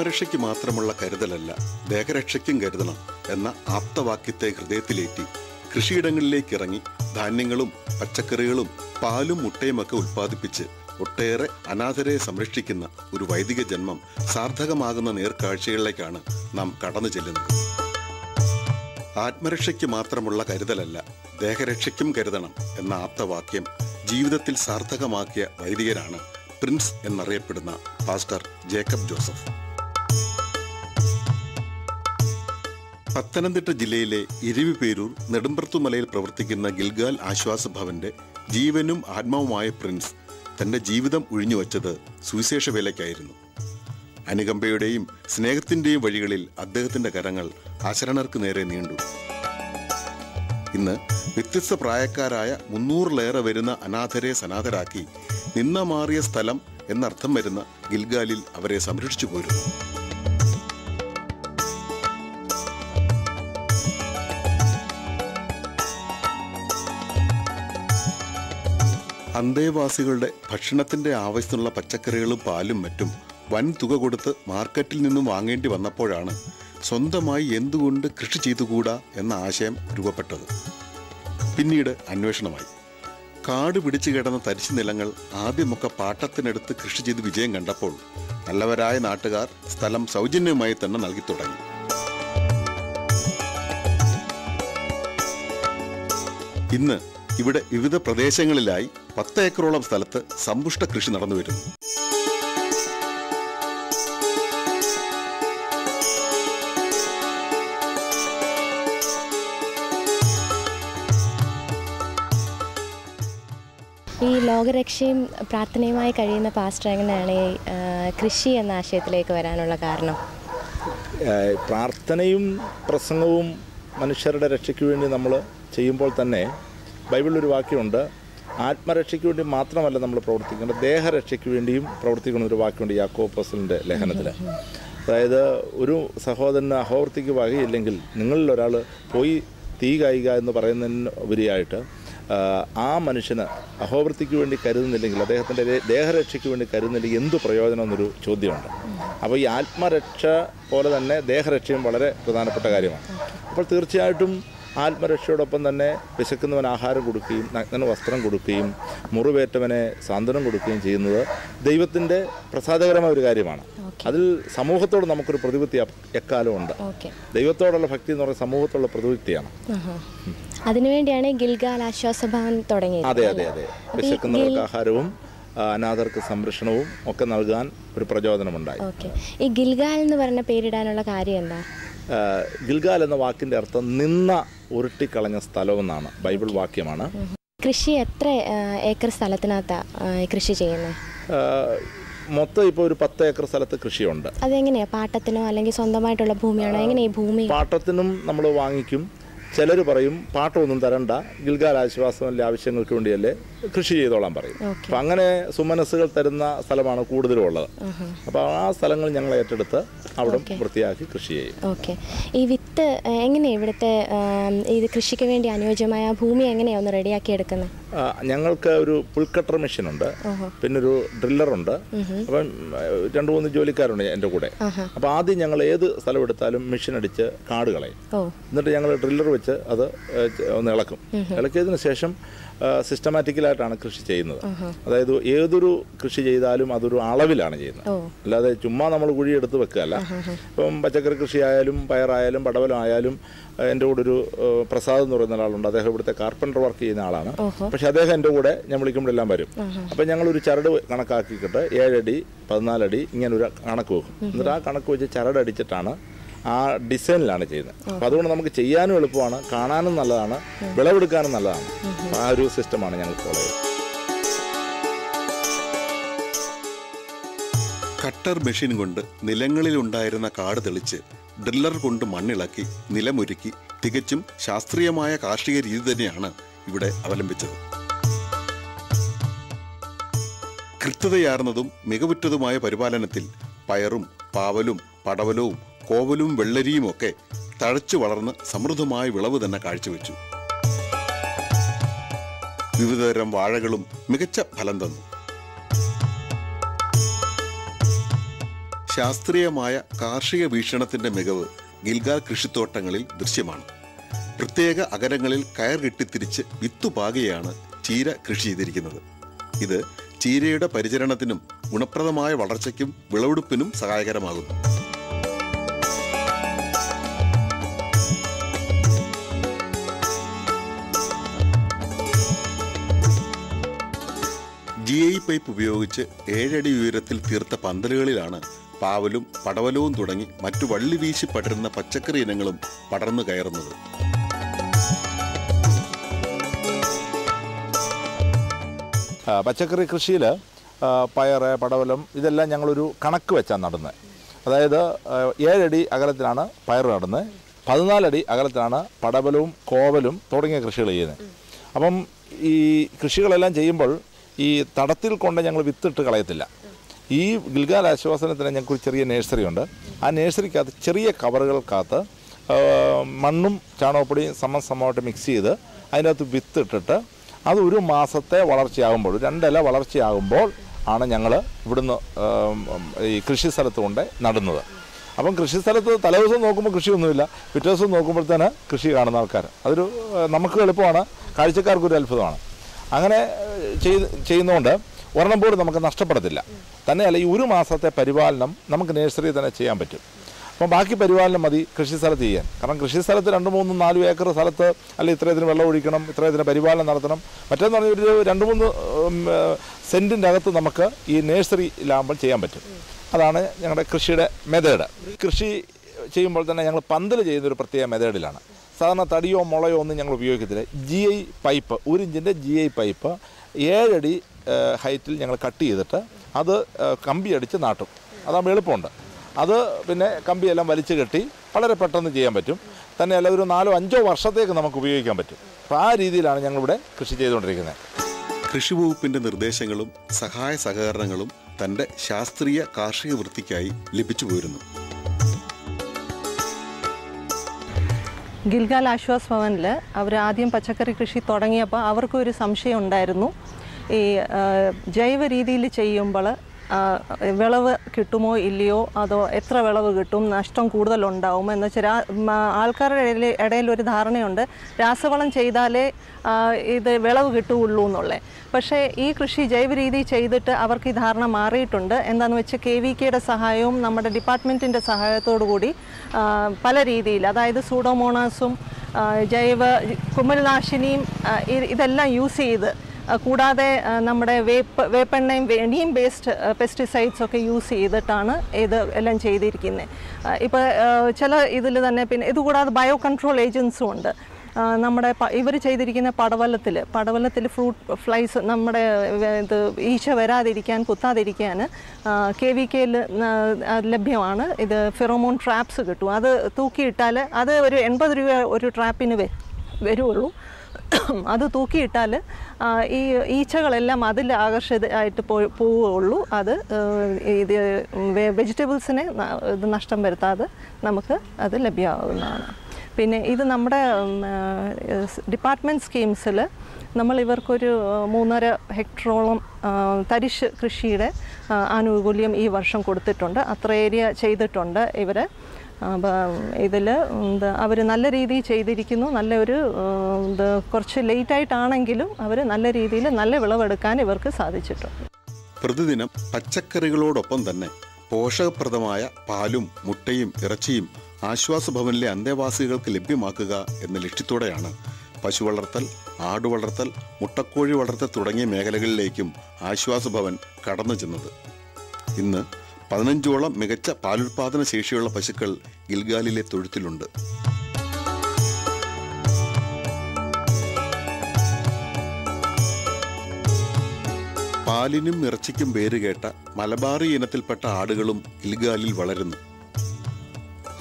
ആത്മരക്ഷയ്ക്ക് മാത്രമുള്ള കരുതലല്ല, ദേഹരക്ഷയ്ക്കും കരുതണം എന്ന ആപ്തവാക്യത്തെ ഹൃദയത്തിലേറ്റി കൃഷിയിടങ്ങളിലേക്ക് ഇറങ്ങി ധാന്യങ്ങളും പച്ചക്കറികളും പാലും മുട്ടയുമൊക്കെ ഉൽപ്പാദിപ്പിച്ച് ഒട്ടേറെ അനാഥരെ സംരക്ഷിക്കുന്ന ഒരു വൈദിക ജന്മം സാർത്ഥകമാകുന്ന നേർക്കാഴ്ചകളിലേക്കാണ് നാം കടന്നു ചെല്ലുന്നത്. ആത്മരക്ഷയ്ക്ക് മാത്രമുള്ള കരുതലല്ല, ദേഹരക്ഷയ്ക്കും കരുതണം എന്ന ആപ്തവാക്യം ജീവിതത്തിൽ സാർത്ഥകമാക്കിയ വൈദികരാണ് പ്രിൻസ് എന്നറിയപ്പെടുന്ന പാസ്റ്റർ ജേക്കബ് ജോസഫ്. പത്തനംതിട്ട ജില്ലയിലെ ഇരവിപേരൂർ നെടുമ്പ്രത്തുമലയിൽ പ്രവർത്തിക്കുന്ന ഗിൽഗാൽ ആശ്വാസ ഭവന്റെ ജീവനും ആത്മാവുമായ പ്രിൻസ് തന്റെ ജീവിതം ഒഴിഞ്ഞുവച്ചത് സുവിശേഷ വേലയ്ക്കായിരുന്നു. അനുകമ്പയുടെയും സ്നേഹത്തിന്റെയും വഴികളിൽ അദ്ദേഹത്തിന്റെ കരങ്ങൾ അശരണർക്ക് നേരെ നീണ്ടു. ഇന്ന് വ്യത്യസ്ത പ്രായക്കാരായ 300-ലേറെ വരുന്ന അനാഥരെ സനാഥരാക്കി നിന്ന മാറിയ സ്ഥലം എന്നർത്ഥം വരുന്ന ഗിൽഗാലിൽ അവരെ സംരക്ഷിച്ചു പോരുന്നു. അന്തേവാസികളുടെ ഭക്ഷണത്തിന്റെ ആവശ്യത്തിനുള്ള പച്ചക്കറികളും പാലും മറ്റും വൻ തുക കൊടുത്ത് മാർക്കറ്റിൽ നിന്നും വാങ്ങേണ്ടി വന്നപ്പോഴാണ് സ്വന്തമായി എന്തുകൊണ്ട് കൃഷി ചെയ്തുകൂടാ എന്ന ആശയം രൂപപ്പെട്ടത്. പിന്നീട് അന്വേഷണമായി. കാട് പിടിച്ചു കിടന്ന തരിശു നിലങ്ങൾ ആദ്യമൊക്കെ പാട്ടത്തിനെടുത്ത് കൃഷി ചെയ്ത് വിജയം കണ്ടപ്പോൾ നല്ലവരായ നാട്ടുകാർ സ്ഥലം സൗജന്യമായി തന്നെ നൽകി തുടങ്ങി. ഇന്ന് ഇവിടെ വിവിധ പ്രദേശങ്ങളിലായി 10 ഏക്കറോളം സ്ഥലത്ത് സമ്പുഷ്ട കൃഷി നടന്നു വരുന്നു. ഈ ലോകരക്ഷയും പ്രാർത്ഥനയുമായി കഴിയുന്ന പാസ്റ്റർ എങ്ങനെയാണ് ഈ കൃഷി എന്ന ആശയത്തിലേക്ക് വരാനുള്ള കാരണം? പ്രാർത്ഥനയും പ്രസംഗവും മനുഷ്യരുടെ രക്ഷയ്ക്ക് വേണ്ടി നമ്മൾ ചെയ്യുമ്പോൾ തന്നെ ബൈബിളിലൊരു വാക്യമുണ്ട്, ആത്മരക്ഷയ്ക്ക് വേണ്ടി മാത്രമല്ല നമ്മൾ പ്രവർത്തിക്കേണ്ടത്, ദേഹരക്ഷയ്ക്ക് വേണ്ടിയും പ്രവർത്തിക്കുന്ന ഒരു വാക്യമുണ്ട് യാക്കോബ് അപ്പോസ്തലൻ്റെ ലേഖനത്തിൽ. അതായത് ഒരു സഹോദരന് അഹോവർത്തിക്ക് വകയില്ലെങ്കിൽ നിങ്ങളിൽ ഒരാൾ പോയി തീ കായുക എന്ന് പറയുന്നതിന് ഉപരിയായിട്ട് ആ മനുഷ്യന് അഹോവൃത്തിക്ക് വേണ്ടി കരുതുന്നില്ലെങ്കിൽ, അദ്ദേഹത്തിൻ്റെ ദേഹരക്ഷയ്ക്ക് വേണ്ടി കരുതുന്നില്ലെങ്കിൽ എന്തു പ്രയോജനം എന്നൊരു ചോദ്യമുണ്ട്. അപ്പോൾ ഈ ആത്മരക്ഷ പോലെ തന്നെ ദേഹരക്ഷയും വളരെ പ്രധാനപ്പെട്ട കാര്യമാണ്. അപ്പോൾ തീർച്ചയായിട്ടും ആത്മരക്ഷയോടൊപ്പം തന്നെ വിശക്കുന്നവന് ആഹാരം കൊടുക്കുകയും നഗ്നന് വസ്ത്രം കൊടുക്കുകയും മുറിവേറ്റവനെ സാന്ത്വനം കൊടുക്കുകയും ചെയ്യുന്നത് ദൈവത്തിൻ്റെ പ്രസാദകരമായ ഒരു കാര്യമാണ്. അതിൽ സമൂഹത്തോട് നമുക്കൊരു പ്രതിപത്തി എക്കാലം ഉണ്ട്. ദൈവത്തോടുള്ള ഭക്തി എന്ന് പറയുന്നത് സമൂഹത്തോടുള്ള പ്രതിപത്തിയാണ്. അതിനുവേണ്ടിയാണ് ഗിൽഗാൽ ആശ്വാസ ഭവൻ തുടങ്ങിയത്. അതെ അതെ അതെ. വിശക്കുന്നവർക്ക് ആഹാരവും അനാഥർക്ക് സംരക്ഷണവും ഒക്കെ നൽകാൻ ഒരു പ്രചോദനമുണ്ടായി. ഈ ഗിൽഗാൽ എന്ന് പറഞ്ഞ പേരിടാനുള്ള കാര്യം എന്താ? ഗിൽഗാൽ എന്ന വാക്കിൻ്റെ അർത്ഥം നിന്ന ഉരുട്ടിക്കളഞ്ഞ സ്ഥലമെന്നാണ്. ബൈബിൾ വാക്യമാണ്. കൃഷി എത്ര ഏക്കർ സ്ഥലത്തിനകത്താണ് കൃഷി ചെയ്യുന്നത്? മൊത്തം ഇപ്പോൾ ഒരു 10 ഏക്കർ സ്ഥലത്ത് കൃഷിയുണ്ട്. അതെങ്ങനെയാ, പാട്ടത്തിനോ അല്ലെങ്കിൽ സ്വന്തമായിട്ടുള്ള ഭൂമിയാണോ? എങ്ങനെയാ ഈ ഭൂമി? പാട്ടത്തിനും നമ്മൾ വാങ്ങിക്കും. ചിലർ പറയും പാട്ടമൊന്നും തരണ്ട, ഗിൽഗാൽ ആശ്വാസത്തിൻ്റെ ആവശ്യങ്ങൾക്ക് വേണ്ടിയല്ലേ കൃഷി ചെയ്തോളാൻ പറയും. അപ്പം അങ്ങനെ സുമനസ്സുകൾ തരുന്ന സ്ഥലമാണ് കൂടുതലും ഉള്ളത്. അപ്പോൾ ആ സ്ഥലങ്ങൾ ഞങ്ങൾ ഏറ്റെടുത്ത് അവിടെ വൃത്തിയാക്കി കൃഷി ചെയ്യും. ഓക്കെ. ഈ വിത്ത് എങ്ങനെയാണ് ഇവിടുത്തെ ഇത് കൃഷിക്ക് വേണ്ടി അനുയോജ്യമായ ഭൂമി എങ്ങനെയാണ് ഒന്ന് റെഡിയാക്കി എടുക്കുന്നത്? ഞങ്ങൾക്ക് ഒരു പുൽക്കട്ടർ മെഷീനുണ്ട്, പിന്നെ ഒരു ഡ്രില്ലറുണ്ട്. അപ്പം 2-3 ജോലിക്കാരുണ്ട് എൻ്റെ കൂടെ. അപ്പോൾ ആദ്യം ഞങ്ങൾ ഏത് സ്ഥലം എടുത്താലും മെഷീൻ അടിച്ച് കാട് കളയും. എന്നിട്ട് ഞങ്ങൾ ഡ്രില്ലർ വെച്ച് അത് ഒന്ന് ഇളക്കും. ഇളക്കിയതിന് ശേഷം സിസ്റ്റമാറ്റിക്കലായിട്ടാണ് കൃഷി ചെയ്യുന്നത്. അതായത് ഏതൊരു കൃഷി ചെയ്താലും അതൊരു അളവിലാണ് ചെയ്യുന്നത്, അല്ലാതെ ചുമ്മാ നമ്മൾ കുഴിയെടുത്ത് വെക്കുകയല്ല. ഇപ്പം പച്ചക്കറി കൃഷിയായാലും പയറായാലും പടവലമായാലും എൻ്റെ കൂടെ ഒരു പ്രസാദ് എന്ന് പറയുന്ന ഒരാളുണ്ട്. അദ്ദേഹം ഇവിടുത്തെ കാർപ്പൻ്റർ വർക്ക് ചെയ്യുന്ന ആളാണ്. പക്ഷെ അദ്ദേഹം എൻ്റെ കൂടെ ഞാൻ വിളിക്കുമ്പോഴെല്ലാം വരും. അപ്പം ഞങ്ങളൊരു ചരട് കണക്കാക്കിയിട്ട് 7 അടി 14 അടി ഇങ്ങനെ ഒരു കണക്ക് വെക്കും. എന്നിട്ട് ആ കണക്ക് വെച്ച് ചരടടിച്ചിട്ടാണ് ആ ഡിസൈനിലാണ് ചെയ്യുന്നത്. അപ്പോൾ അതുകൊണ്ട് നമുക്ക് ചെയ്യാനും എളുപ്പമാണ്, കാണാനും നല്ലതാണ്, വിളവെടുക്കാനും നല്ലതാണ്. ആ ഒരു സിസ്റ്റമാണ് ഞങ്ങൾ ഫോളോ ചെയ്യുന്നത്. കട്ടർ മെഷീൻ കൊണ്ട് നിലങ്ങളിലുണ്ടായിരുന്ന കാട് തെളിച്ച് ഡ്രില്ലർ കൊണ്ട് മണ്ണിളക്കി നിലമൊരുക്കി തികച്ചും ശാസ്ത്രീയമായ കാർഷിക രീതി തന്നെയാണ് ഇവിടെ അവലംബിച്ചത്. കൃത്യതയാർന്നതും മികവുറ്റതുമായ പരിപാലനത്തിൽ പയറും പാവലും പടവലവും കോവലും വെള്ളരിയും ഒക്കെ തഴച്ചു വളർന്ന് സമൃദ്ധമായ വിളവ് തന്നെ കാഴ്ചവെച്ചു. വിവിധതരം വാഴകളും മികച്ച ഫലം തന്നു. ശാസ്ത്രീയമായ കാർഷിക വീക്ഷണത്തിന്റെ മികവ് ഗിൽഗാൽ കൃഷിത്തോട്ടങ്ങളിൽ ദൃശ്യമാണ്. പ്രത്യേക അകലങ്ങളിൽ കയർ കെട്ടിത്തിരിച്ച് വിത്തുപാകയാണ് ചീര കൃഷി ചെയ്തിരിക്കുന്നത്. ഇത് ചീരയുടെ പരിചരണത്തിനും ഗുണപ്രദമായ വളർച്ചയ്ക്കും വിളവെടുപ്പിനും സഹായകരമാകുന്നു. GI പൈപ്പ് ഉപയോഗിച്ച് 7 അടി ഉയരത്തിൽ തീർത്ത പന്തലുകളിലാണ് പാവലും പടവലവും തുടങ്ങി മറ്റു വള്ളി വീശി പടരുന്ന പച്ചക്കറി ഇനങ്ങളും പടർന്നു കയറുന്നത്. പച്ചക്കറി കൃഷിയിൽ പയർ, പടവലം ഇതെല്ലാം ഞങ്ങളൊരു കണക്ക് വെച്ചാണ് നടുന്നത്. അതായത് 7 അടി അകലത്തിലാണ് പയർ നടുന്നത്, 14 അടി അകലത്തിലാണ് പടവലവും കോവലും തുടങ്ങിയ കൃഷികൾ ചെയ്യുന്നത്. അപ്പം ഈ കൃഷികളെല്ലാം ചെയ്യുമ്പോൾ ഈ തടത്തിൽ കൊണ്ട് ഞങ്ങൾ വിത്തിട്ട് കളയത്തില്ല. ഈ ഗിൽഗാൽ ആശ്വാസനത്തിന് ഞങ്ങൾക്കൊരു ചെറിയ നേഴ്സറി ഉണ്ട്. ആ നേഴ്സറിക്കകത്ത് ചെറിയ കവറുകൾക്കകത്ത് മണ്ണും ചാണകപ്പൊടിയും സമമായിട്ട് മിക്സ് ചെയ്ത് അതിനകത്ത് വിത്തിട്ടിട്ട് അത് ഒരു മാസത്തെ വളർച്ചയാകുമ്പോൾ, 2 ഇല വളർച്ചയാകുമ്പോൾ ആണ് ഞങ്ങൾ ഇവിടുന്ന് ഈ കൃഷി സ്ഥലത്ത് കൊണ്ട് നടുന്നത്. അപ്പം കൃഷി സ്ഥലത്ത് തലേദിവസം നോക്കുമ്പോൾ കൃഷിയൊന്നുമില്ല, പിറ്റേ ദിവസം നോക്കുമ്പോഴത്തേന് കൃഷി കാണുന്ന ആൾക്കാർ, അതൊരു നമുക്ക് എളുപ്പമാണ്, കാഴ്ചക്കാർക്കൊരു അത്ഭുതമാണ്. അങ്ങനെ ചെയ്യുന്നതുകൊണ്ട് ഒരെണ്ണം പോലും നമുക്ക് നഷ്ടപ്പെടത്തില്ല. തന്നെയല്ല, ഈ ഒരു മാസത്തെ പരിപാലനം നമുക്ക് നേഴ്സറിയിൽ തന്നെ ചെയ്യാൻ പറ്റും. അപ്പം ബാക്കി പരിപാലനം മതി കൃഷി സ്ഥലത്ത് ചെയ്യാൻ. കാരണം കൃഷി സ്ഥലത്ത് 2, 3, 4 ഏക്കർ സ്ഥലത്ത് അല്ലെങ്കിൽ ഇത്രയത്തിന് വെള്ളം ഒഴിക്കണം, ഇത്രയത്തിന് പരിപാലനം നടത്തണം. മറ്റേന്ന് പറഞ്ഞാൽ ഒരു 2, 3 സെൻറ്റിൻ്റെ അകത്ത് നമുക്ക് ഈ നേഴ്സറി ലാഭം ചെയ്യാൻ പറ്റും. അതാണ് ഞങ്ങളുടെ കൃഷിയുടെ മെത്തേഡ്. കൃഷി ചെയ്യുമ്പോൾ തന്നെ ഞങ്ങൾ പന്തൽ ചെയ്യുന്നൊരു പ്രത്യേക മെത്തേഡിലാണ്. സാധാരണ തടിയോ മുളയോ ഒന്നും ഞങ്ങൾ ഉപയോഗിക്കത്തില്ല. GI പൈപ്പ്, 1 ഇഞ്ചിൻ്റെ GI പൈപ്പ് 7 അടി ഹൈറ്റിൽ ഞങ്ങൾ കട്ട് ചെയ്തിട്ട് അത് കമ്പി അടിച്ച് നാട്ടും. അതാകുമ്പോൾ എളുപ്പമുണ്ട്. അത് പിന്നെ കമ്പിയെല്ലാം വലിച്ചു കെട്ടി വളരെ പെട്ടെന്ന് ചെയ്യാൻ പറ്റും. തന്നെയല്ല, ഒരു 4-5 വർഷത്തേക്ക് നമുക്ക് ഉപയോഗിക്കാൻ പറ്റും. അപ്പോൾ ആ രീതിയിലാണ് ഞങ്ങളിവിടെ കൃഷി ചെയ്തുകൊണ്ടിരിക്കുന്നത്. കൃഷി വകുപ്പിന്റെ നിർദ്ദേശങ്ങളും സഹായ സഹകരണങ്ങളും തന്റെ ശാസ്ത്രീയ കാർഷിക വൃത്തിക്കായി ലഭിച്ചു പോരുന്നു. ഗിൽഗാൽ ആശ്വാസ് ഭവനിൽ അവർ ആദ്യം പച്ചക്കറി കൃഷി തുടങ്ങിയപ്പോൾ അവർക്കൊരു സംശയം ഉണ്ടായിരുന്നു. ഈ ജൈവ രീതിയിൽ ചെയ്യുമ്പോൾ വിളവ് കിട്ടുമോ ഇല്ലയോ, അതോ എത്ര വിളവ് കിട്ടും, നഷ്ടം കൂടുതലുണ്ടാവും എന്ന് വെച്ചാൽ ആൾക്കാരുടെ ഇടയിൽ ഒരു ധാരണയുണ്ട്, രാസവളം ചെയ്താലേ ഇത് വിളവ് കിട്ടുകയുള്ളൂ എന്നുള്ളത്. പക്ഷേ ഈ കൃഷി ജൈവ രീതി ചെയ്തിട്ട് അവർക്ക് ഈ ധാരണ മാറിയിട്ടുണ്ട്. എന്താണെന്ന് വെച്ചാൽ KVKയുടെ സഹായവും നമ്മുടെ ഡിപ്പാർട്ട്മെൻറ്റിൻ്റെ സഹായത്തോടു കൂടി പല രീതിയിൽ, അതായത് സൂഡോമോണാസും ജൈവ കുമിൾനാശിനിയും ഇതെല്ലാം യൂസ് ചെയ്ത്, കൂടാതെ നമ്മുടെ വേപ്പെണ്ണയും നീം ബേസ്ഡ് പെസ്റ്റിസൈഡ്സ് ഒക്കെ യൂസ് ചെയ്തിട്ടാണ് ഇത് എല്ലാം ചെയ്തിരിക്കുന്നത്. ഇപ്പോൾ ചില ഇതിൽ തന്നെ പിന്നെ ഇതുകൂടാതെ ബയോ കൺട്രോൾ ഏജൻസും ഉണ്ട്. നമ്മുടെ ഇവർ ചെയ്തിരിക്കുന്ന പടവലത്തിൽ ഫ്രൂട്ട് ഫ്ലൈസ്, നമ്മുടെ ഇത് ഈച്ച വരാതിരിക്കാൻ, കുത്താതിരിക്കാൻ KVKയിൽ ലഭ്യമാണ്. ഇത് ഫെറോമോൺ ട്രാപ്സ് കിട്ടും. അത് തൂക്കിയിട്ടാൽ അത് ഒരു 80 രൂപ ഒരു ട്രാപ്പിന് വരുള്ളൂ. അത് തൂക്കിയിട്ടാൽ ഈ ഈച്ചകളെല്ലാം അതിൽ ആകർഷിതമായിട്ട് പോവുകയുള്ളൂ. അത് ഇത് വെജിറ്റബിൾസിനെ ഇത് നഷ്ടം വരുത്താതെ നമുക്ക് അത് ലഭ്യമാകുന്നതാണ്. പിന്നെ ഇത് നമ്മുടെ ഡിപ്പാർട്ട്മെൻറ്റ് സ്കീംസിൽ നമ്മൾ ഇവർക്കൊരു 3.5 ഹെക്ടറോളം തരിശ് കൃഷിയുടെ ആനുകൂല്യം ഈ വർഷം കൊടുത്തിട്ടുണ്ട്. അത്ര ഏരിയ ചെയ്തിട്ടുണ്ട് ഇവർ. അപ്പം ഇതിൽ അവർ നല്ല രീതിയിൽ ചെയ്തിരിക്കുന്നു. നല്ലൊരു കുറച്ച് ലേറ്റായിട്ടാണെങ്കിലും അവർ നല്ല രീതിയിൽ നല്ല വിളവെടുക്കാൻ ഇവർക്ക് സാധിച്ചിട്ടുണ്ട്. പ്രതിദിനം പച്ചക്കറികളോടൊപ്പം തന്നെ പോഷകപ്രദമായ പാലും മുട്ടയും ഇറച്ചിയും ആശ്വാസഭവനിലെ അന്തേവാസികൾക്ക് ലഭ്യമാക്കുക എന്ന ലക്ഷ്യത്തോടെയാണ് പശു വളർത്തൽ, ആടുവളർത്തൽ, മുട്ടക്കോഴി വളർത്തൽ തുടങ്ങിയ മേഖലകളിലേക്കും ആശ്വാസഭവൻ കടന്നു ചെന്നത്. ഇന്ന് 15ഓളം മികച്ച പാലുൽപാദന ശേഷിയുള്ള പശുക്കൾ ഗിൽഗാലിലെ തൊഴുത്തിലുണ്ട്. പാലിനും ഇറച്ചിക്കും പേരുകേട്ട മലബാറി ഇനത്തിൽപ്പെട്ട ആടുകളും ഗിൽഗാലിൽ വളരുന്നു.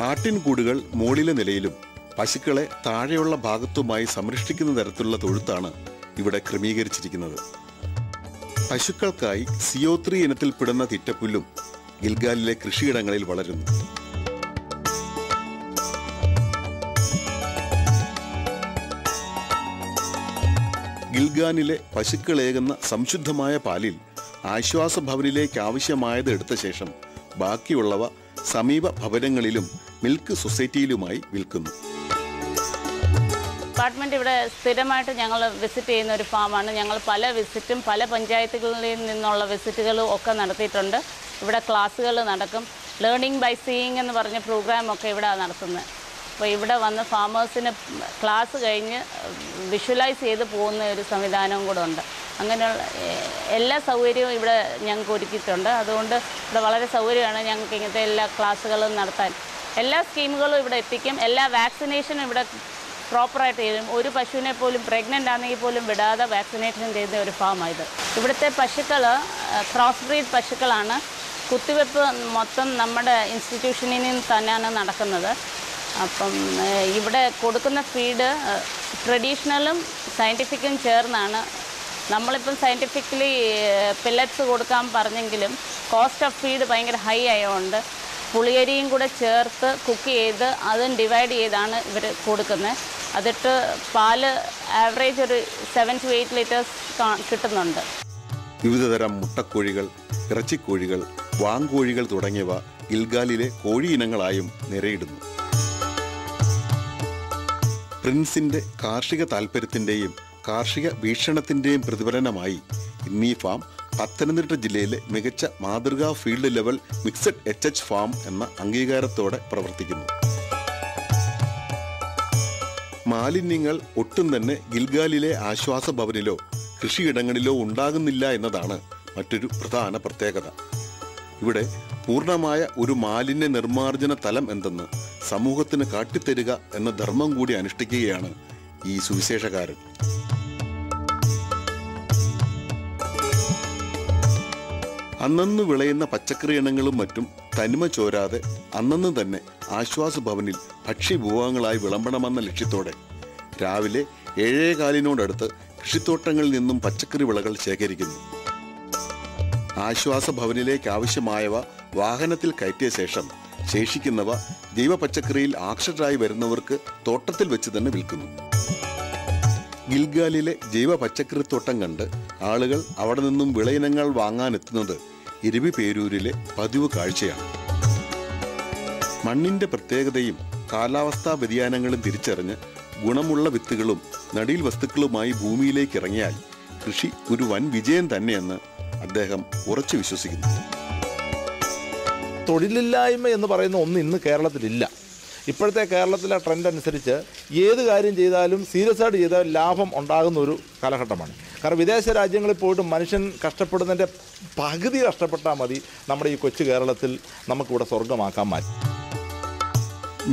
ആട്ടിൻകൂടുകൾ മുകളിലെ നിലയിലും പശുക്കളെ താഴെയുള്ള ഭാഗത്തുമായി സംരക്ഷിക്കുന്ന തരത്തിലുള്ള തൊഴുത്താണ് ഇവിടെ ക്രമീകരിച്ചിരിക്കുന്നത്. പശുക്കൾക്കായി CO3 ഇനത്തിൽപ്പെടുന്ന തിറ്റപ്പുല്ലും ഗിൽഗാലിലെ കൃഷിയിടങ്ങളിൽ വളരുന്നു. ഗിൽഗാലിലെ പശുക്കളേകുന്ന സംശുദ്ധമായ പാലിൽ ആശ്വാസഭവനിലേക്ക് ആവശ്യമായത് എടുത്ത ശേഷം ബാക്കിയുള്ളവ സമീപ ഭവനങ്ങളിലും മിൽക്ക് സൊസൈറ്റിയിലുമായി വിൽക്കുന്നു. ഡിപ്പാർട്ട്മെൻറ്റ് ഇവിടെ സ്ഥിരമായിട്ട് ഞങ്ങൾ വിസിറ്റ് ചെയ്യുന്ന ഒരു ഫാമാണ്. ഞങ്ങൾ പല വിസിറ്റും പല പഞ്ചായത്തുകളിൽ നിന്നുള്ള വിസിറ്റുകളും ഒക്കെ നടത്തിയിട്ടുണ്ട്. ഇവിടെ ക്ലാസ്സുകൾ നടക്കും. ലേണിംഗ് ബൈ സീയിങ് എന്ന് പറഞ്ഞ പ്രോഗ്രാമൊക്കെ ഇവിടെ നടത്തുന്നത്. അപ്പോൾ ഇവിടെ വന്ന് ഫാമേഴ്സിന് ക്ലാസ് കഴിഞ്ഞ് വിഷ്വലൈസ് ചെയ്ത് പോകുന്ന ഒരു സംവിധാനവും കൂടെ ഉണ്ട്. അങ്ങനെയുള്ള എല്ലാ സൗകര്യവും ഇവിടെ ഞങ്ങൾക്ക് ഒരുക്കിയിട്ടുണ്ട്. അതുകൊണ്ട് ഇവിടെ വളരെ സൗകര്യമാണ് ഞങ്ങൾക്ക് ഇങ്ങനത്തെ എല്ലാ ക്ലാസ്സുകളും നടത്താൻ. എല്ലാ സ്കീമുകളും ഇവിടെ എത്തിക്കും. എല്ലാ വാക്സിനേഷനും ഇവിടെ പ്രോപ്പറായിട്ട് ചെയ്യും. ഒരു പശുവിനെ പോലും പ്രഗ്നൻ്റ് ആണെങ്കിൽ പോലും വിടാതെ വാക്സിനേഷൻ ചെയ്യുന്ന ഒരു ഫാമായത്. ഇവിടുത്തെ പശുക്കൾ ക്രോസ് ബ്രീഡ് പശുക്കളാണ്. കുത്തിവെപ്പ് മൊത്തം നമ്മുടെ ഇൻസ്റ്റിറ്റ്യൂഷനിൽ നിന്ന് തന്നെയാണ് നടക്കുന്നത്. അപ്പം ഇവിടെ കൊടുക്കുന്ന ഫീഡ് ട്രഡീഷണലും സയൻറ്റിഫിക്കും ചേർന്നാണ്. നമ്മളിപ്പം സയൻറ്റിഫിക്കലി പെല്ലറ്റ്സ് കൊടുക്കാൻ പറഞ്ഞെങ്കിലും കോസ്റ്റ് ഓഫ് ഫീഡ് ഭയങ്കര ഹൈ ആയതുകൊണ്ട് പുളിയരിയും കൂടെ ചേർത്ത് കുക്ക് ചെയ്ത് അതും ഡിവൈഡ് ചെയ്താണ് ഇവർ കൊടുക്കുന്നത്. അതിട്ട് പാല് ആവറേജ് ഒരു 7 to 8 ലിറ്റേഴ്സ് കിട്ടുന്നുണ്ട്. വിവിധതരം മുട്ടക്കോഴികൾ, ഇറച്ചിക്കോഴികൾ, വാങ്കോഴികൾ തുടങ്ങിയവ ഗിൽഗാലിലെ കോഴി ഇനങ്ങളായും നിരയിടുന്നു. പ്രിൻസിന്റെ കാർഷിക താൽപ്പര്യത്തിന്റെയും കാർഷിക വീക്ഷണത്തിന്റെയും പ്രതിഫലനമായി ഇന്നീ ഫാം പത്തനംതിട്ട ജില്ലയിലെ മികച്ച മാതൃകാ field level mixed HH farm എന്ന അംഗീകാരത്തോടെ പ്രവർത്തിക്കുന്നു. മാലിന്യങ്ങൾ ഒട്ടും തന്നെ ഗിൽഗാലിലെ ആശ്വാസ ഭവനിലോ കൃഷിയിടങ്ങളിലോ ഉണ്ടാകുന്നില്ല എന്നതാണ് മറ്റൊരു പ്രധാന പ്രത്യേകത. ഇവിടെ പൂർണ്ണമായ ഒരു മാലിന്യ നിർമ്മാർജ്ജന തലം എന്തെന്ന് സമൂഹത്തിന് കാട്ടിത്തരിക എന്ന ധർമ്മം കൂടി അനുഷ്ഠിക്കുകയാണ് ഈ സുവിശേഷകാരൻ. അന്നന്ന് വിളയുന്ന പച്ചക്കറി ഇനങ്ങളും മറ്റും തനിമ ചോരാതെ അന്നന്ന് തന്നെ ആശ്വാസ ഭവനിൽ ഭക്ഷ്യവിഭവങ്ങളായി വിളമ്പണമെന്ന ലക്ഷ്യത്തോടെ രാവിലെ 7:15 കൃഷിത്തോട്ടങ്ങളിൽ നിന്നും പച്ചക്കറി വിളകൾ ശേഖരിക്കുന്നു. ആശ്വാസ ഭവനിലേക്ക് ആവശ്യമായവ വാഹനത്തിൽ കയറ്റിയ ശേഷം ശേഷിക്കുന്നവ ജൈവ പച്ചക്കറിയിൽ ആകർഷകരായി വരുന്നവർക്ക് തോട്ടത്തിൽ വെച്ച് തന്നെ വിൽക്കുന്നു. ഗിൽഗാലിലെ ജൈവ പച്ചക്കറിത്തോട്ടം കണ്ട് ആളുകൾ അവിടെ നിന്നും വിളയിനങ്ങൾ വാങ്ങാനെത്തുന്നത് ഇരവിപേരൂരിലെ പതിവ് കാഴ്ചയാണ്. മണ്ണിന്റെ പ്രത്യേകതയും കാലാവസ്ഥാ വ്യതിയാനങ്ങളും തിരിച്ചറിഞ്ഞ് ഗുണമുള്ള വിത്തുകളും നടീൽ വസ്തുക്കളുമായി ഭൂമിയിലേക്ക് ഇറങ്ങിയാൽ കൃഷി ഒരു വൻ വിജയം തന്നെയെന്ന് അദ്ദേഹം ഉറച്ചു വിശ്വസിക്കുന്നു. തൊഴിലില്ലായ്മ എന്ന് പറയുന്ന ഒന്ന് ഇന്ന് കേരളത്തിലില്ല. ഇപ്പോഴത്തെ കേരളത്തിലെ ട്രെൻഡ് അനുസരിച്ച് ഏത് കാര്യം ചെയ്താലും സീരിയസ് ആയിട്ട് ചെയ്താൽ ലാഭം ഉണ്ടാകുന്ന ഒരു കാലഘട്ടമാണ്. കാരണം വിദേശ രാജ്യങ്ങളിൽ പോയിട്ട് മനുഷ്യൻ കഷ്ടപ്പെടുന്നതിൻ്റെ പകുതി കഷ്ടപ്പെട്ടാൽ മതി നമ്മുടെ ഈ കൊച്ചു കേരളത്തിൽ നമുക്കിവിടെ സ്വർഗമാക്കാൻ മാറ്റി.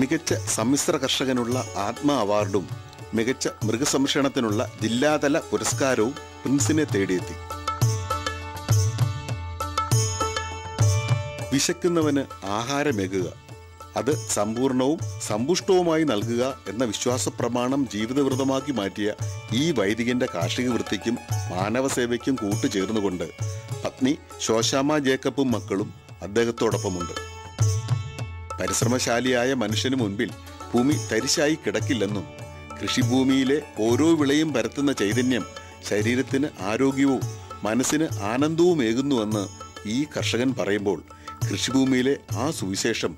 മികച്ച സമ്മിശ്ര കർഷകനുള്ള ആത്മ അവാർഡും മികച്ച മൃഗസംരക്ഷണത്തിനുള്ള ജില്ലാതല പുരസ്കാരവും പ്രിൻസിനെ തേടിയെത്തി. വിശക്കുന്നവന് ആഹാരമേകുക, അത് സമ്പൂർണവും സമ്പുഷ്ടവുമായി നൽകുക എന്ന വിശ്വാസ പ്രമാണം ജീവിതവ്രതമാക്കി മാറ്റിയ ഈ വൈദികന്റെ കാർഷിക വൃത്തിക്കും മാനവസേവയ്ക്കും കൂട്ടുചേർന്നുകൊണ്ട് പത്നി ശോശാമ്മ ജേക്കബും മക്കളും അദ്ദേഹത്തോടൊപ്പമുണ്ട്. പരിശ്രമശാലിയായ മനുഷ്യന് മുൻപിൽ ഭൂമി തരിശായി കിടക്കില്ലെന്നും കൃഷിഭൂമിയിലെ ഓരോ വിളയും പരത്തുന്ന ചൈതന്യം ശരീരത്തിന് ആരോഗ്യവും മനസ്സിന് ആനന്ദവുമേകുന്നുവെന്ന് ഈ കർഷകൻ പറയുമ്പോൾ കൃഷിഭൂമിയിലെ ആ സുവിശേഷം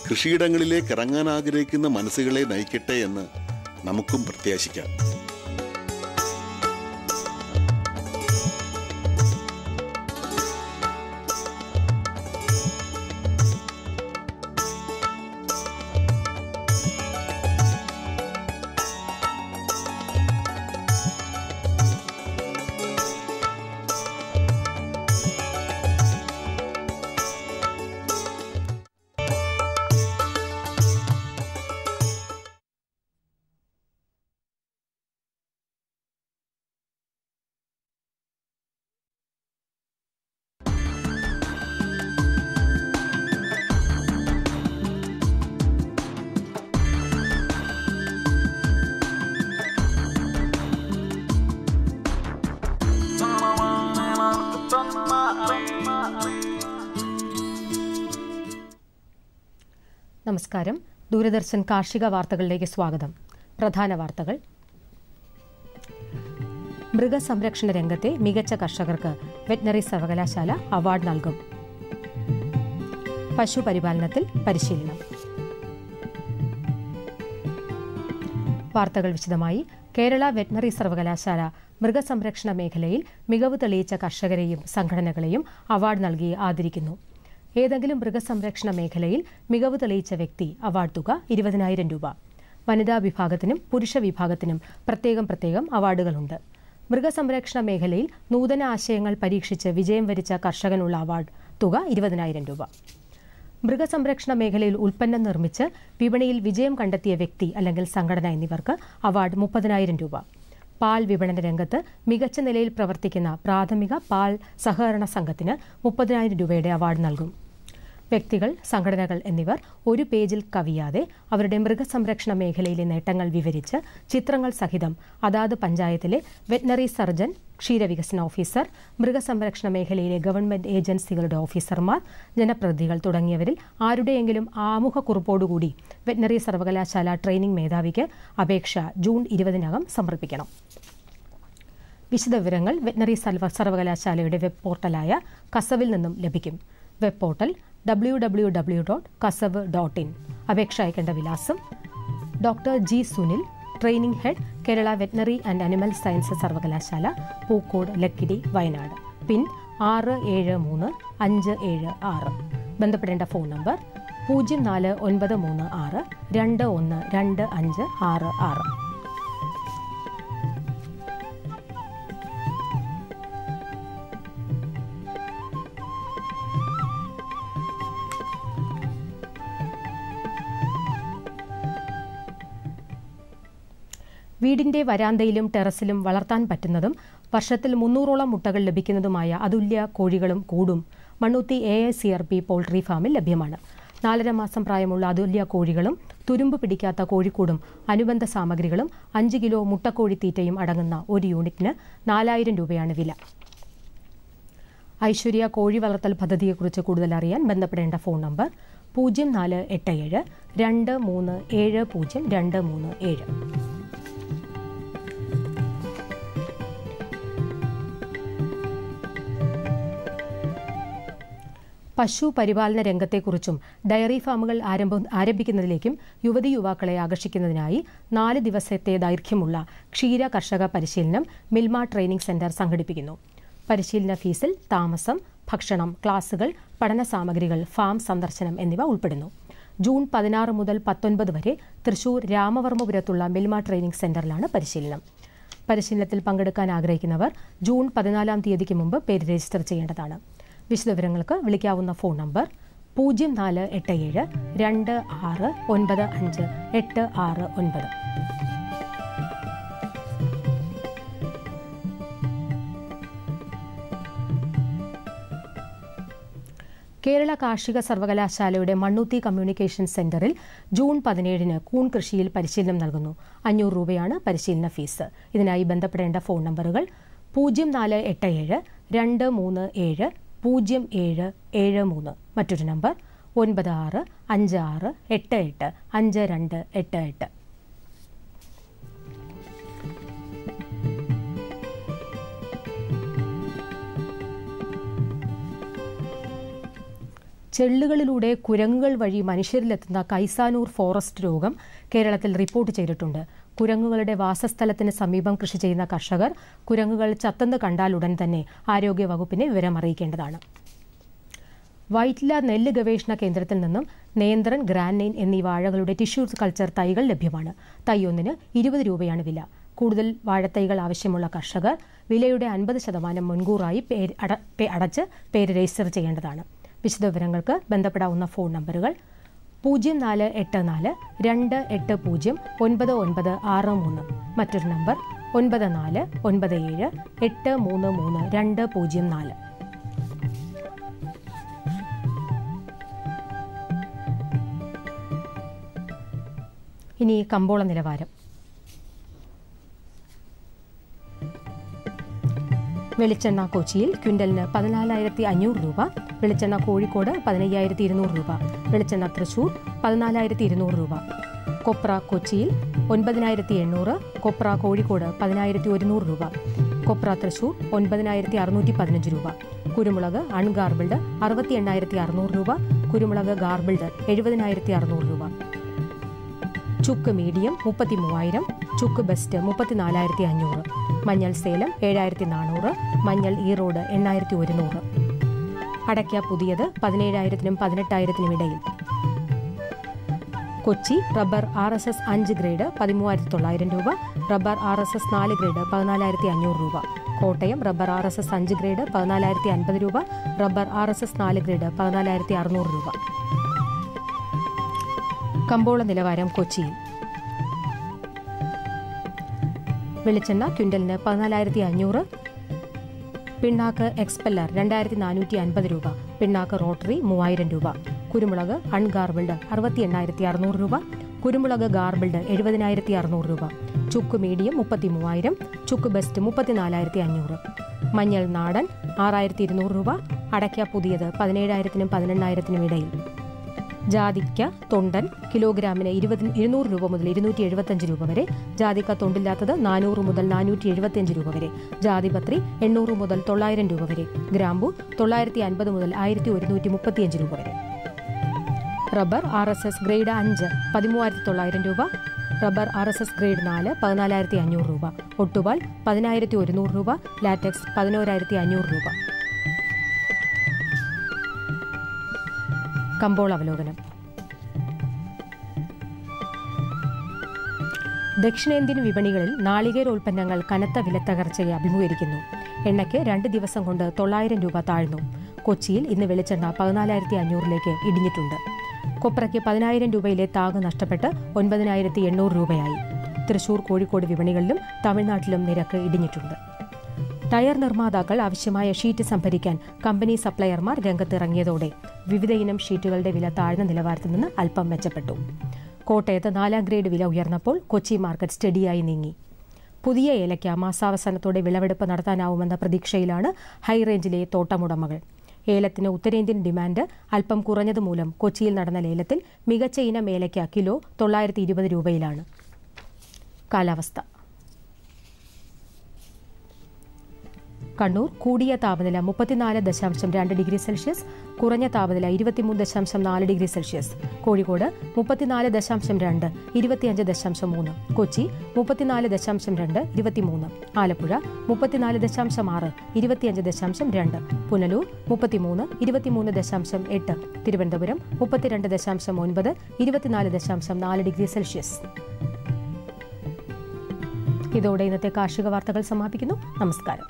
കൃഷിയിടങ്ങളിലേക്ക് ഇറങ്ങാൻ ആഗ്രഹിക്കുന്ന മനസ്സുകളെ നയിക്കട്ടെ എന്ന് നമുക്കും പ്രത്യാശിക്കാം. നമസ്കാരം. ദൂരദർശൻ കാർഷിക വാർത്തകളിലേക്ക് സ്വാഗതം. പ്രധാന വാർത്തകൾ. മൃഗസംരക്ഷണ രംഗത്തെ മികച്ച കർഷകർക്ക് വെറ്ററിനറി സർവകലാശാല അവാർഡ് നൽകും. പശുപരിപാലനത്തിൽ പരിശീലനം. വാർത്തകൾ വിശദമായി. കേരള വെറ്ററിനറി സർവകലാശാല മൃഗസംരക്ഷണ മേഖലയിൽ മികവ് തെളിയിച്ച കർഷകരെയും സംഘടനകളെയും അവാർഡ് നൽകി ആദരിക്കുന്നു. ഏതെങ്കിലും മൃഗസംരക്ഷണ മേഖലയിൽ മികവ് തെളിയിച്ച വ്യക്തി അവാർഡ് തുക 20,000 രൂപ. വനിതാ വിഭാഗത്തിനും പുരുഷ വിഭാഗത്തിനും പ്രത്യേകം അവാർഡുകളുണ്ട്. മൃഗസംരക്ഷണ മേഖലയിൽ നൂതന ആശയങ്ങൾ പരീക്ഷിച്ച് വിജയം വരിച്ച കർഷകനുള്ള അവാർഡ് തുക 20,000 രൂപ. മൃഗസംരക്ഷണ മേഖലയിൽ ഉൽപ്പന്നം നിർമ്മിച്ച് വിപണിയിൽ വിജയം കണ്ടെത്തിയ വ്യക്തി അല്ലെങ്കിൽ സംഘടന എന്നിവർക്ക് അവാർഡ് 30,000 രൂപ. പാൽ വിപണന രംഗത്ത് മികച്ച നിലയിൽ പ്രവർത്തിക്കുന്ന പ്രാഥമിക പാൽ സഹകരണ സംഘത്തിന് 30,000 രൂപയുടെ അവാർഡ് നൽകും. വ്യക്തികൾ, സംഘടനകൾ എന്നിവർ ഒരു പേജിൽ കവിയാതെ അവരുടെ മൃഗസംരക്ഷണ മേഖലയിലെ നേട്ടങ്ങൾ വിവരിച്ച് ചിത്രങ്ങൾ സഹിതം അതാത് പഞ്ചായത്തിലെ വെറ്ററിനറി സർജൻ, ക്ഷീരവികസന ഓഫീസർ, മൃഗസംരക്ഷണ മേഖലയിലെ ഗവൺമെന്റ് ഏജൻസികളുടെ ഓഫീസർമാർ, ജനപ്രതിനിധികൾ തുടങ്ങിയവരിൽ ആരുടെയെങ്കിലും ആമുഖക്കുറിപ്പോടുകൂടി വെറ്ററിനറി സർവകലാശാല ട്രെയിനിംഗ് മേധാവിക്ക് അപേക്ഷ ജൂൺ 20 സമർപ്പിക്കണം. വിശദവിവരങ്ങൾ വെറ്ററിനറി സർവകലാശാലയുടെ വെബ് പോർട്ടലായ കസവിൽ നിന്നും ലഭിക്കും. Web portal www.kasav.in. അപേക്ഷ അയക്കേണ്ട വിലാസം: doctor G Sunil, training head, Kerala veterinary and animal sciences സർവകലാശാല, പൂക്കോട്, ലക്കിടി, വയനാട്. പിൻ 673-576. ബന്ധപ്പെടേണ്ട ഫോൺ നമ്പർ 049362125566. വീടിന്റെ വരാന്തയിലും ടെറസിലും വളർത്താൻ പറ്റുന്നതും വർഷത്തിൽ 300ഓളം മുട്ടകൾ ലഭിക്കുന്നതുമായ അതുല്യ കോഴികളും കൂടും മണ്ണുത്തി AICRP പോൾട്രി ഫാമിൽ ലഭ്യമാണ്. 4.5 മാസം പ്രായമുള്ള അതുല്യ കോഴികളും തുരുമ്പ് പിടിക്കാത്ത കോഴിക്കൂടും അനുബന്ധ സാമഗ്രികളും 5 കിലോ മുട്ടക്കോഴി തീറ്റയും അടങ്ങുന്ന ഒരു യൂണിറ്റിന് 4,000 രൂപയാണ് വില. ഐശ്വര്യ കോഴി വളർത്തൽ പദ്ധതിയെക്കുറിച്ച് കൂടുതൽ അറിയാൻ ബന്ധപ്പെടേണ്ട ഫോൺ നമ്പർ 0487-2370-237. പശു പരിപാലന രംഗത്തെക്കുറിച്ചും ഡയറി ഫാമുകൾ ആരംഭിക്കുന്നതിലേക്കും യുവതി യുവാക്കളെ ആകർഷിക്കുന്നതിനായി 4 ദിവസത്തെ ദൈർഘ്യമുള്ള ക്ഷീര കർഷക പരിശീലനം മിൽമ ട്രെയിനിംഗ് സെന്റർ സംഘടിപ്പിക്കുന്നു. പരിശീലന ഫീസിൽ താമസം, ഭക്ഷണം, ക്ലാസുകൾ, പഠന സാമഗ്രികൾ, ഫാം സന്ദർശനം എന്നിവ ഉൾപ്പെടുന്നു. ജൂൺ 16 മുതൽ 19 വരെ തൃശൂർ രാമവർമ്മപുരത്തുള്ള മിൽമ ട്രെയിനിംഗ് സെന്ററിലാണ് പരിശീലനം. പരിശീലനത്തിൽ പങ്കെടുക്കാൻ ആഗ്രഹിക്കുന്നവർ ജൂൺ 14 തീയതിക്ക് മുമ്പ് പേര് രജിസ്റ്റർ ചെയ്യേണ്ടതാണ്. വിശദവിവരങ്ങൾക്ക് വിളിക്കാവുന്ന ഫോൺ നമ്പർ 0487-2695-869. കേരള കാർഷിക സർവകലാശാലയുടെ മണ്ണുത്തി കമ്മ്യൂണിക്കേഷൻ സെന്ററിൽ ജൂൺ 17 കൂൺ കൃഷിയിൽ പരിശീലനം നൽകുന്നു. 500 രൂപയാണ് പരിശീലന ഫീസ്. ഇതിനായി ബന്ധപ്പെടേണ്ട ഫോൺ നമ്പറുകൾ 0487-237-0773. മറ്റൊരു നമ്പർ 9656885288. ചെള്ളുകളിലൂടെ കുരങ്ങുകൾ വഴി മനുഷ്യരിലെത്തുന്ന കൈസാനൂർ ഫോറസ്റ്റ് രോഗം കേരളത്തിൽ റിപ്പോർട്ട് ചെയ്തിട്ടുണ്ട്. കുരങ്ങുകളുടെ വാസസ്ഥലത്തിന് സമീപം കൃഷി ചെയ്യുന്ന കർഷകർ കുരങ്ങുകൾ ചത്തെന്ന് കണ്ടാലുടൻ തന്നെ ആരോഗ്യവകുപ്പിനെ വിവരം അറിയിക്കേണ്ടതാണ്. വൈറ്റില നെല്ല് ഗവേഷണ കേന്ദ്രത്തിൽ നിന്നും നേന്ത്രൻ, ഗ്രാൻഡൈൻ എന്നീ വാഴകളുടെ ടിഷ്യൂ കൾച്ചർ തൈകൾ ലഭ്യമാണ്. തൈ ഒന്നിന് 20 രൂപയാണ് വില. കൂടുതൽ വാഴത്തൈകൾ ആവശ്യമുള്ള കർഷകർ വിലയുടെ 50% മുൻകൂറായി അടച്ച് പേര് രജിസ്റ്റർ ചെയ്യേണ്ടതാണ്. വിശദവിവരങ്ങൾക്ക് ബന്ധപ്പെടാവുന്ന ഫോൺ നമ്പറുകൾ 0484-280-9963. മറ്റൊരു നമ്പർ 9497-833-204. ഇനി കമ്പോള നിലവാരം. വെളിച്ചെണ്ണ കൊച്ചിയിൽ ക്വിൻ്റലിന് 14,500 രൂപ, വെളിച്ചെണ്ണ കോഴിക്കോട് 15,200 രൂപ, വെളിച്ചെണ്ണ തൃശൂർ 14,200 രൂപ, കൊപ്ര കൊച്ചിയിൽ 9,800, കൊപ്ര കോഴിക്കോട് 10,100 രൂപ, കൊപ്ര തൃശൂർ 9,615 രൂപ, കുരുമുളക് അൺഗാർബിൾഡ് 68,600 രൂപ, കുരുമുളക് ഗാർബിൾഡ് 70,600 രൂപ. ചുക്ക് മീഡിയം 33,000, ചുക്ക് ബെസ്റ്റ് 34,500, മഞ്ഞൾ സേലം 7,400, മഞ്ഞൾ ഈറോഡ് 8,100. അടയ്ക്ക പുതിയത് 17,000-നും 18,000-നും ഇടയിൽ. കൊച്ചി റബ്ബർ RSS 5 ഗ്രേഡ് 13,900 രൂപ, റബ്ബർ RSS 4 ഗ്രേഡ് 14,500 രൂപ. കോട്ടയം റബ്ബർ RSS 5 ഗ്രേഡ് 14,050 രൂപ, റബ്ബർ RSS 4 ഗ്രേഡ് 14,600 രൂപ. കമ്പോള നിലവാരം കൊച്ചിയിൽ. വെളിച്ചെണ്ണ ക്വിൻ്റലിന് 14,500, പിണ്ണാക്ക് എക്സ്പെല്ലർ 2,450 രൂപ, പിണ്ണാക്ക് റോട്ടറി 3,000 രൂപ. കുരുമുളക് അൺഗാർബിൾഡ് 68,600 രൂപ, കുരുമുളക് ഗാർബിൾഡ് 70,600 രൂപ. ചുക്ക് മീഡിയം 33,000, ചുക്ക് ബെസ്റ്റ് 34,500. മഞ്ഞൾ നാടൻ 6,200 രൂപ, അടയ്ക്ക പുതിയത് 17,000-നും 18,000-നും ഇടയിൽ. ജാതിക്ക തൊണ്ടൻ കിലോഗ്രാമിന് 200 രൂപ മുതൽ 275 രൂപ വരെ, ജാതിക്ക തൊണ്ടില്ലാത്തത് 400 മുതൽ 475 രൂപ വരെ, ജാതിപത്രി 800 മുതൽ 900 രൂപ വരെ, ഗ്രാമ്പു 950 മുതൽ 1,135 രൂപ വരെ. റബ്ബർ RSS ഗ്രേഡ് 5 13,900 രൂപ, റബ്ബർ RSS ഗ്രേഡ് 4 14,500 രൂപ, ഒട്ടുപാൽ 10,100 രൂപ, ലാറ്റക്സ് 11,500 രൂപ. കമ്പോള അവലോകനം. ദക്ഷിണേന്ത്യൻ വിപണികളിൽ നാളികേരോൽപ്പന്നങ്ങൾ കനത്ത വിലത്തകർച്ചയെ അഭിമുഖീകരിക്കുന്നു. എണ്ണയ്ക്ക് 2 ദിവസം കൊണ്ട് 900 രൂപ താഴ്ന്നു. കൊച്ചിയിൽ ഇന്ന് വെളിച്ചെണ്ണ 14,500-ലേക്ക് ഇടിഞ്ഞിട്ടുണ്ട്. കൊപ്രയ്ക്ക് 10,000 രൂപയിലെ താങ്ങ് നഷ്ടപ്പെട്ട് 9,800 രൂപയായി. തൃശൂർ കോഴിക്കോട് വിപണികളിലും തമിഴ്നാട്ടിലും നിരക്ക് ഇടിഞ്ഞിട്ടുണ്ട്. ടയർ നിർമ്മാതാക്കൾ ആവശ്യമായ ഷീറ്റ് സംഭരിക്കാൻ കമ്പനി സപ്ലയർമാർ രംഗത്തിറങ്ങിയതോടെ വിവിധയിനം ഷീറ്റുകളുടെ വില താഴ്ന്ന നിലവാരത്തിൽ നിന്ന് അല്പം മെച്ചപ്പെട്ടു. കോട്ടയത്ത് 4ാം ഗ്രേഡ് വില ഉയർന്നപ്പോൾ കൊച്ചി മാർക്കറ്റ് സ്റ്റഡിയായി നീങ്ങി. പുതിയ ഏലയ്ക്ക മാസാവസാനത്തോടെ വിളവെടുപ്പ് നടത്താനാവുമെന്ന പ്രതീക്ഷയിലാണ് ഹൈറേഞ്ചിലെ തോട്ടമുടമകൾ. ഏലത്തിന് ഉത്തരേന്ത്യൻ ഡിമാൻഡ് അല്പം കുറഞ്ഞതുമൂലം കൊച്ചിയിൽ നടന്ന ലേലത്തിൽ മികച്ച ഇനം ഏലയ്ക്ക കിലോ 920 രൂപയിലാണ്. കാലാവസ്ഥ. കണ്ണൂർ കൂടിയ താപനില 34.2 ഡിഗ്രി സെൽഷ്യസ്, കുറഞ്ഞ താപനില 23.4 degree Celsius. Kozhikode 34.2, 25.3. Kochi 34.2, 23. Alappuzha 34.6, 25.2. Punalur 33, 23.8. Thiruvananthapuram 32.9, 24.4 degree Celsius. ഇതോടെ ഇന്നത്തെ കാർഷിക വാർത്തകൾ സമാപിക്കുന്നു. നമസ്കാരം.